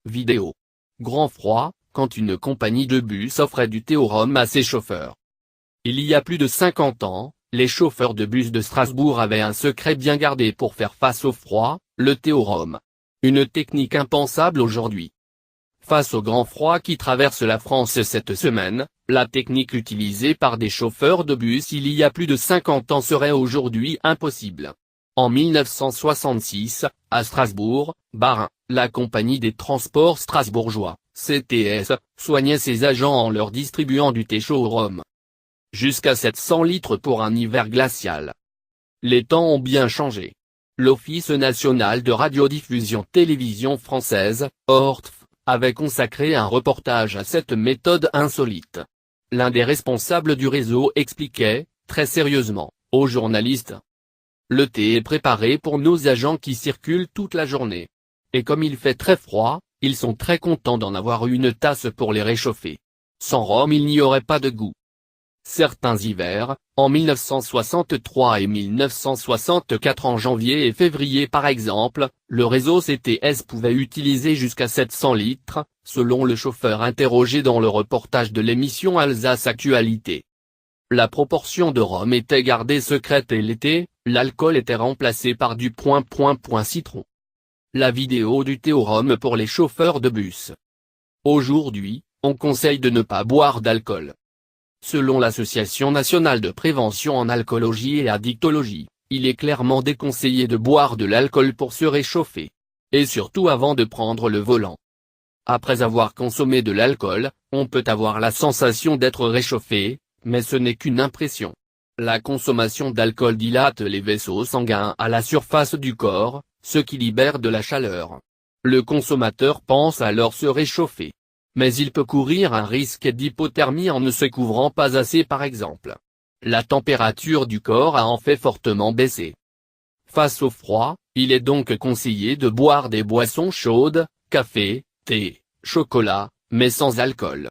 Vidéo. Grand froid, quand une compagnie de bus offrait du thé au rhum à ses chauffeurs. Il y a plus de 50 ans, les chauffeurs de bus de Strasbourg avaient un secret bien gardé pour faire face au froid, le thé au rhum. Une technique impensable aujourd'hui. Face au grand froid qui traverse la France cette semaine, la technique utilisée par des chauffeurs de bus il y a plus de 50 ans serait aujourd'hui impossible. En 1966, à Strasbourg, Bas-Rhin, la compagnie des transports strasbourgeois, CTS, soignait ses agents en leur distribuant du thé chaud au rhum. Jusqu'à 700 litres pour un hiver glacial. Les temps ont bien changé. L'Office national de radiodiffusion télévision française, ORTF, avait consacré un reportage à cette méthode insolite. L'un des responsables du réseau expliquait, très sérieusement, aux journalistes. Le thé est préparé pour nos agents qui circulent toute la journée. Et comme il fait très froid, ils sont très contents d'en avoir une tasse pour les réchauffer. Sans rhum il n'y aurait pas de goût. Certains hivers, en 1963 et 1964 en janvier et février par exemple, le réseau CTS pouvait utiliser jusqu'à 700 litres, selon le chauffeur interrogé dans le reportage de l'émission Alsace Actualité. La proportion de rhum était gardée secrète et l'été, l'alcool était remplacé par du citron. La vidéo du thé au rhum pour les chauffeurs de bus. Aujourd'hui, on conseille de ne pas boire d'alcool. Selon l'Association nationale de prévention en alcoolologie et addictologie, il est clairement déconseillé de boire de l'alcool pour se réchauffer. Et surtout avant de prendre le volant. Après avoir consommé de l'alcool, on peut avoir la sensation d'être réchauffé, mais ce n'est qu'une impression. La consommation d'alcool dilate les vaisseaux sanguins à la surface du corps, ce qui libère de la chaleur. Le consommateur pense alors se réchauffer. Mais il peut courir un risque d'hypothermie en ne se couvrant pas assez par exemple. La température du corps a en fait fortement baissé. Face au froid, il est donc conseillé de boire des boissons chaudes, café, thé, chocolat, mais sans alcool.